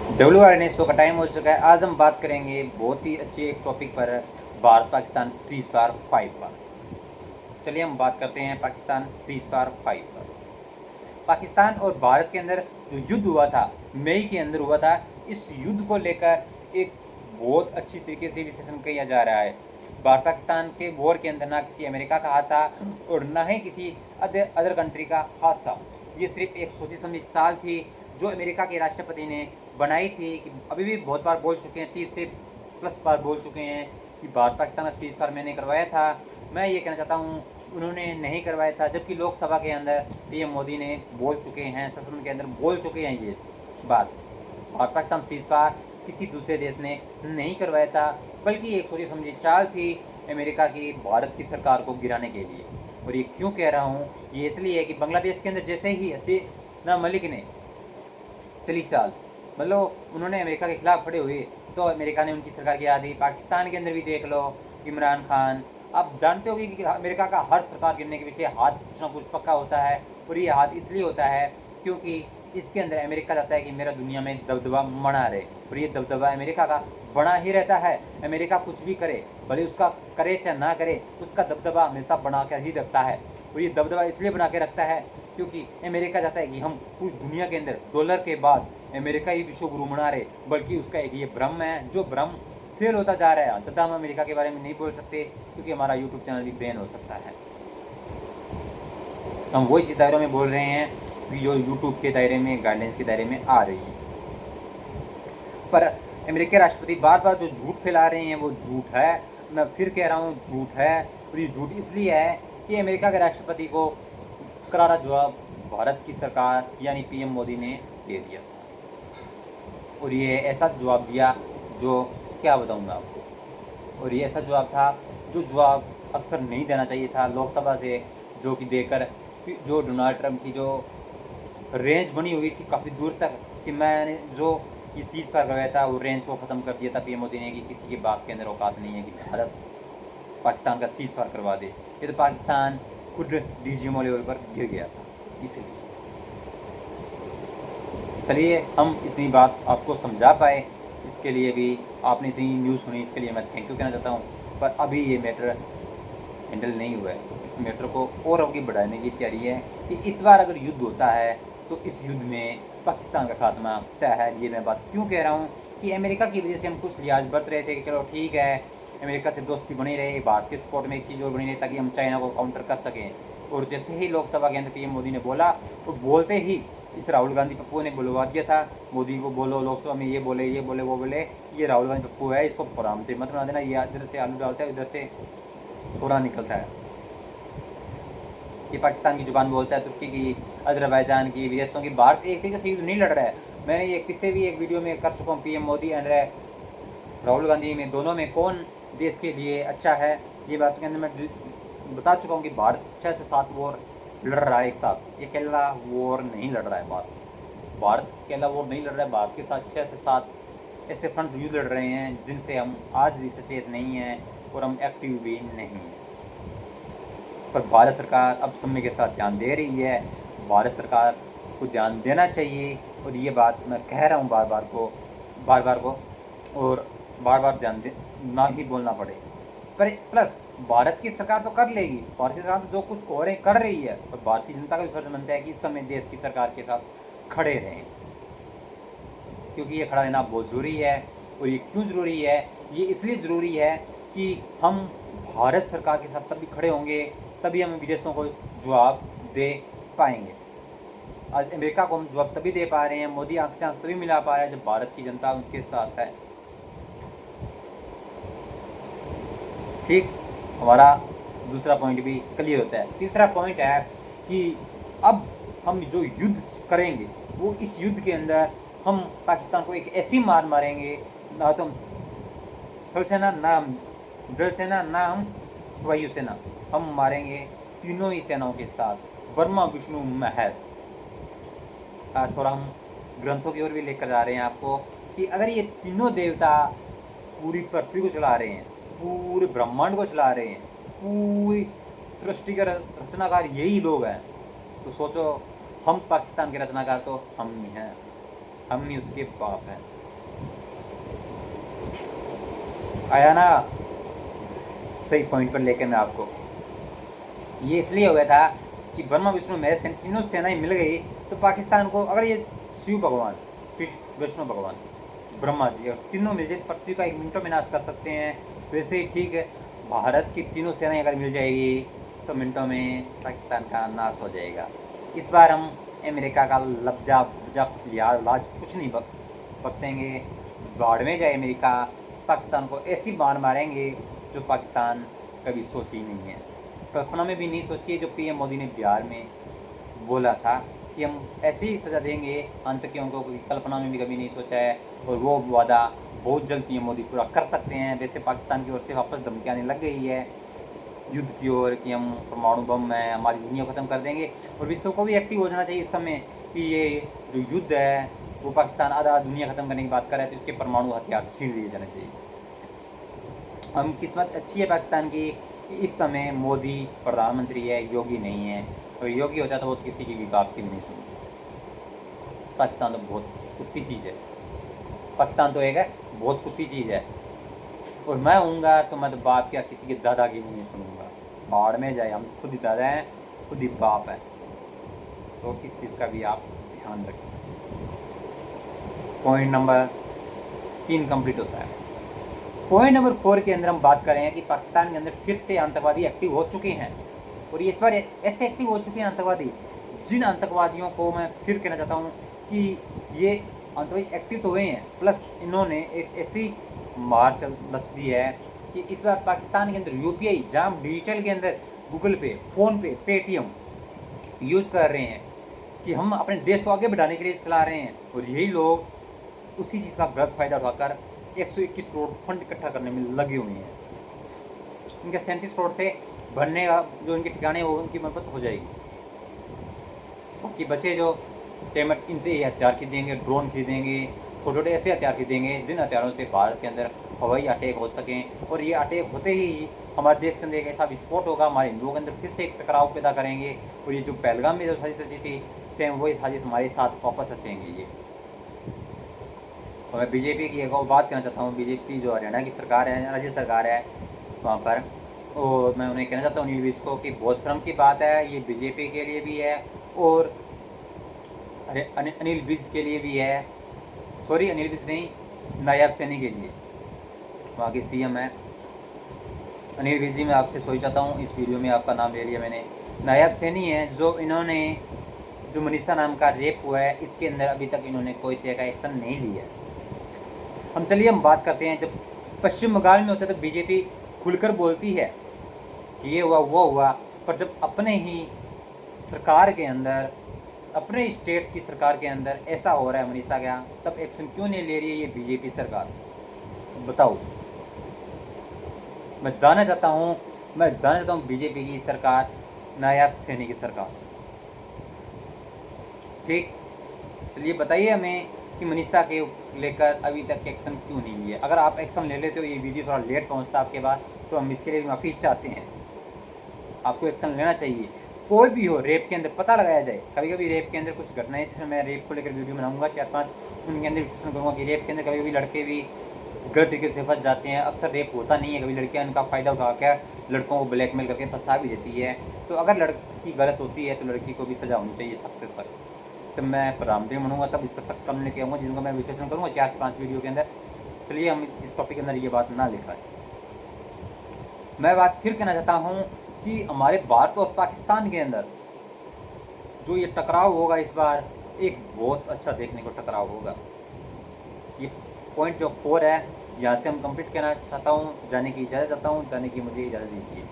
WRN show का time हो चुका है। आज हम बात करेंगे बहुत ही अच्छे एक टॉपिक पर, भारत पाकिस्तान सीज फायर 5 पर। चलिए हम बात करते हैं पाकिस्तान सीज फायर 5 पर। पाकिस्तान और भारत के अंदर जो युद्ध हुआ था, मई के अंदर हुआ था, इस युद्ध को लेकर एक बहुत अच्छी तरीके से विश्लेषण किया जा रहा है। भारत पाकिस्तान के वॉर के अंदर ना किसी अमेरिका का हाथ था और ना ही किसी अदर कंट्री का हाथ था। ये सिर्फ एक सोची समझी चाल थी जो अमेरिका के राष्ट्रपति ने बनाई थी। कि अभी भी बहुत बार बोल चुके हैं, 30 से प्लस बार बोल चुके हैं कि भारत पाकिस्तान का सीज फायर मैंने करवाया था। मैं ये कहना चाहता हूँ उन्होंने नहीं करवाया था, जबकि लोकसभा के अंदर पीएम मोदी ने बोल चुके हैं, सदन के अंदर बोल चुके हैं ये बात। भारत पाकिस्तान सीज फायर किसी दूसरे देश ने नहीं करवाया था, बल्कि एक सोची समझी चाल थी अमेरिका की भारत की सरकार को गिराने के लिए। और ये क्यों कह रहा हूँ, ये इसलिए कि बांग्लादेश के अंदर जैसे ही हसीना मलिक ने चली चाल, मतलब उन्होंने अमेरिका के खिलाफ खड़े हुए तो अमेरिका ने उनकी सरकार गिरा दी। पाकिस्तान के अंदर भी देख लो, इमरान खान, आप जानते हो कि अमेरिका का हर सरकार गिरने के पीछे हाथ कुछ ना कुछ पक्का होता है। और ये हाथ इसलिए होता है क्योंकि इसके अंदर अमेरिका चाहता है कि मेरा दुनिया में दबदबा बना रहे, और ये दबदबा अमेरिका का बना ही रहता है। अमेरिका कुछ भी करे, भले उसका करे चाहे ना करे, उसका दबदबा हमेशा बना कर ही रखता है। और ये दबदबा इसलिए बना के रखता है क्योंकि अमेरिका चाहता है कि हम पूरी दुनिया के अंदर डॉलर के बाद अमेरिका ही विश्व गुरु बना रहे। बल्कि उसका एक ये भ्रम है, जो भ्रम फेल होता जा रहा है। ज़्यादा हम अमेरिका के बारे में नहीं बोल सकते क्योंकि हमारा यूट्यूब चैनल भी बैन हो सकता है। हम वही चीज़ दायरों में बोल रहे हैं कि जो यूट्यूब के दायरे में, गाइडलाइंस के दायरे में आ रही है। पर अमेरिकी राष्ट्रपति बार बार जो झूठ फैला रहे हैं वो झूठ है। मैं फिर कह रहा हूँ झूठ है। और ये झूठ इसलिए है कि अमेरिका के राष्ट्रपति को करारा जवाब भारत की सरकार यानी पीएम मोदी ने दे दिया। और ये ऐसा जवाब दिया जो क्या बताऊंगा आपको। और ये ऐसा जवाब था जो जवाब अक्सर नहीं देना चाहिए था लोकसभा से, जो कि देकर जो डोनाल्ड ट्रंप की जो रेंज बनी हुई थी काफ़ी दूर तक, कि मैंने जो ये सीज फायर करवाया था वो रेंज को ख़त्म कर दिया था पीएम मोदी ने, कि किसी के बाप के अंदर औकात नहीं है कि भारत पाकिस्तान का सीज फायर करवा दे। ये तो पाकिस्तान खुद डीजीएमओ लेवल पर गिर गया था। इसलिए चलिए हम इतनी बात आपको समझा पाए, इसके लिए भी आपने इतनी न्यूज़ सुनी, इसके लिए मैं थैंक यू कहना चाहता हूँ। पर अभी ये मैटर हैंडल नहीं हुआ है। इस मैटर को और आगे बढ़ाने की तैयारी है कि इस बार अगर युद्ध होता है तो इस युद्ध में पाकिस्तान का खात्मा तय है। ये मैं बात क्यों कह रहा हूँ कि अमेरिका की वजह से हम कुछ लिहाज बरत रहे थे कि चलो ठीक है अमेरिका से दोस्ती बनी रहे, भारत के सपोर्ट में एक चीज़ और बनी रही ताकि हम चाइना को काउंटर कर सकें। और जैसे ही लोकसभा के अंदर पीएम मोदी ने बोला तो बोलते ही इस राहुल गांधी पप्पू ने बुलवा दिया था मोदी को, बोलो लोकसभा में ये बोले वो बोले, ये राहुल गांधी पप्पू है, इसको प्रधानमंत्री मत बना देना, ये इधर से आलू डालता है इधर से सोना निकलता है। ये पाकिस्तान की जुबान बोलता है, तुर्की की, अजरबैजान की, विदेशों की। भारत एक तरीके से युद्ध नहीं लड़ रहा है। मैंने ये पिछले भी एक वीडियो में कर चुका हूँ, पीएम मोदी एंड राहुल गांधी में दोनों में कौन देश के लिए अच्छा है, ये बात के अंदर मैं बता चुका हूँ कि भारत 6 से 7 वॉर लड़ रहा है एक साथ। ये अकेला वॉर नहीं लड़ रहा है भारत अकेला वॉर नहीं लड़ रहा है। भारत के साथ 6 से 7 ऐसे फ्रंट युद्ध लड़ रहे हैं जिनसे हम आज भी सचेत नहीं हैं और हम एक्टिव भी नहीं हैं। पर भारत सरकार अब समय के साथ ध्यान दे रही है। भारत सरकार को ध्यान देना चाहिए और ये बात मैं कह रहा हूँ बार बार को, और बार बार ध्यान दे ना ही बोलना पड़े। पर प्लस भारत की सरकार तो कर लेगी, भारत की सरकार तो जो कुछ कर रही है, पर भारतीय जनता का भी फर्ज बनता है कि इस समय देश की सरकार के साथ खड़े रहें, क्योंकि ये खड़ा रहना बहुत ज़रूरी है। और ये क्यों ज़रूरी है, ये इसलिए ज़रूरी है कि हम भारत सरकार के साथ तभी खड़े होंगे, तभी हम विदेशों को जवाब दे पाएंगे। आज अमेरिका को हम जवाब तभी दे पा रहे हैं, मोदी आंख से आंख तभी मिला पा रहा है जब भारत की जनता उनके साथ है। ठीक, हमारा दूसरा पॉइंट भी क्लियर होता है। तीसरा पॉइंट है कि अब हम जो युद्ध करेंगे वो इस युद्ध के अंदर हम पाकिस्तान को एक ऐसी मार मारेंगे, ना तो थल सेना, ना हम जल सेना, ना हम वायुसेना, हम मारेंगे तीनों ही सेनाओं के साथ, ब्रह्मा विष्णु महेश। आज थोड़ा हम ग्रंथों की ओर भी लेकर जा रहे हैं आपको कि अगर ये तीनों देवता पूरी पृथ्वी को चला रहे हैं, पूरे ब्रह्मांड को चला रहे हैं, पूरी सृष्टि का रचनाकार यही लोग हैं, तो सोचो हम पाकिस्तान के रचनाकार तो हम ही हैं। हम ही उसके बाप हैं। आया ना सही पॉइंट पर लेके मैं आपको। ये इसलिए हो गया था कि ब्रह्मा विष्णु महेश तीनों सेनाएं मिल गई तो पाकिस्तान को, अगर ये शिव भगवान, विष्णु भगवान, ब्रह्मा जी और तीनों मिल जाए तो पृथ्वी का 1 मिनटों में नाश कर सकते हैं। वैसे ही ठीक है, भारत की तीनों सेनाएं अगर मिल जाएगी तो मिनटों में पाकिस्तान का नाश हो जाएगा। इस बार हम अमेरिका का लफ्जा लाज कुछ नहीं बख्शेंगे। बाढ़ में जाए अमेरिका, पाकिस्तान को ऐसी बाढ़ मारेंगे जो पाकिस्तान कभी सोची नहीं है, कल्पना में भी नहीं सोची है। जो पीएम मोदी ने बिहार में बोला था कि हम ऐसी ही सज़ा देंगे आतंकियों को, कल्पना में भी कभी नहीं सोचा है। और वो वादा बहुत जल्द पीएम मोदी पूरा कर सकते हैं। वैसे पाकिस्तान की ओर से वापस धमकी आने लग गई है युद्ध की ओर कि हम परमाणु बम है, हमारी दुनिया ख़त्म कर देंगे। और विश्व को भी एक्टिव हो जाना चाहिए इस समय कि ये जो युद्ध है वो पाकिस्तान आधा दुनिया ख़त्म करने की बात कर रहा है तो इसके परमाणु हथियार छीन लिए जाने चाहिए। हम किस्मत अच्छी है पाकिस्तान की कि इस समय मोदी प्रधानमंत्री है, योगी नहीं है। और योगी होता तो वो किसी की भी बात की भी नहीं सुनती। पाकिस्तान तो बहुत कुत्ती चीज़ है, पाकिस्तान तो एक है बहुत कुत्ती चीज़ है। और मैं हूँगा तो मैं तो बाप क्या किसी के दादा की भी नहीं सुनूंगा। बाढ़ में जाए, हम खुद ही दादा हैं, खुद ही बाप है। तो इस चीज़ का भी आप ध्यान रखें। पॉइंट नंबर 3 कंप्लीट होता है। पॉइंट नंबर 4 के अंदर हम बात करें कि पाकिस्तान के अंदर फिर से आतंकवादी एक्टिव हो चुके हैं। और ये इस बार ऐसे एक्टिव हो चुके हैं आतंकवादी, जिन आतंकवादियों को मैं फिर कहना चाहता हूँ कि ये आतंकवादी एक्टिव तो हुए हैं, प्लस इन्होंने एक ऐसी मार रच दी है कि इस बार पाकिस्तान के अंदर यूपीआई, जहाँ डिजिटल के अंदर गूगल पे, फ़ोन पे, पेटीएम यूज़ कर रहे हैं कि हम अपने देश को आगे बढ़ाने के लिए चला रहे हैं। और यही लोग उसी चीज़ का गलत फ़ायदा उठाकर 121 करोड़ फंड इकट्ठा करने में लगे हुए हैं। इनका 37 करोड़ से भरने का जो इनके ठिकाने वो उनकी मदद हो जाएगी। कि बच्चे जो पेमेंट इनसे ये हथियार खरीदेंगे, ड्रोन खरीदेंगे, छोटे छोटे ऐसे हथियार खरीदेंगे जिन हथियारों से भारत के अंदर हवाई अटैक हो सकें। और ये अटैक होते ही हमारे देश के अंदर एक ऐसा विस्फोट होगा, हमारे हिंदुओं के अंदर फिर से एक टकराव पैदा करेंगे। और ये जो पहलगाम में जो साजिश रची थी, सेम वही साजिश हमारे साथ वापस रचेंगे ये। और मैं बीजेपी की एक और बात कहना चाहता हूँ। बीजेपी जो हरियाणा की सरकार है, राज्य सरकार है वहाँ पर, और मैं उन्हें कहना चाहता हूँ अनिल विज को कि बहुत शर्म की बात है, ये बीजेपी के लिए भी है और अनिल विज के लिए भी है। सॉरी, अनिल विज नहीं, नायब सैनी के लिए, वहाँ के सीएम है अनिल विज जी। मैं आपसे सोच चाहता हूँ, इस वीडियो में आपका नाम ले लिया मैंने। नायब सैनी है जो इन्होंने, जो मनीषा नाम का रेप हुआ है, इसके अंदर अभी तक इन्होंने कोई तरह का एक्शन नहीं लिया। हम बात करते हैं, जब पश्चिम बंगाल में होता है तो बीजेपी खुलकर बोलती है कि ये हुआ वो हुआ, पर जब अपने ही सरकार के अंदर, अपने स्टेट की सरकार के अंदर ऐसा हो रहा है मनीषा का, तब एक्शन क्यों नहीं ले रही है ये बीजेपी सरकार? बताओ। मैं जानना चाहता हूँ बीजेपी की सरकार, नायब सैनी की सरकार से। ठीक, चलिए बताइए हमें कि मनीषा के लेकर अभी तक एक्शन क्यों नहीं लिया। अगर आप एक्शन ले लेते हो, ये वीडियो थोड़ा लेट पहुंचता आपके पास, तो हम इसके लिए भी माफ़ी चाहते हैं। आपको एक्शन लेना चाहिए, कोई भी हो। रेप के अंदर पता लगाया जाए। कभी कभी रेप के अंदर कुछ घटनाएं, जिसमें मैं रेप को लेकर वीडियो बनाऊंगा 4-5, उनके अंदर विश्लेषण करूँगा कि रेप के अंदर कभी कभी लड़के भी गलत तरीके से फंस जाते हैं। अक्सर रेप होता नहीं है, कभी लड़कियाँ उनका फ़ायदा उठा कर लड़कों को ब्लैकमेल करके फंसा भी देती है। तो अगर लड़की गलत होती है तो लड़की को भी सज़ा होनी चाहिए, सख्त से सख्त। जब मैं प्रधानमंत्री बनूंगा तब इस पर सख्त कदम लेके आऊँगा, जिनको मैं विश्लेषण करूँगा 4 से 5 वीडियो के अंदर। चलिए हम इस टॉपिक के अंदर ये बात ना लिखा है। मैं बात फिर कहना चाहता हूँ कि हमारे भारत और पाकिस्तान के अंदर जो ये टकराव होगा इस बार, एक बहुत अच्छा देखने को टकराव होगा। ये पॉइंट जो 4 है, यहाँ से हम कंप्लीट करना चाहता हूँ। जाने की इजाज़त चाहता हूँ, जाने की मुझे इजाज़त दीजिए।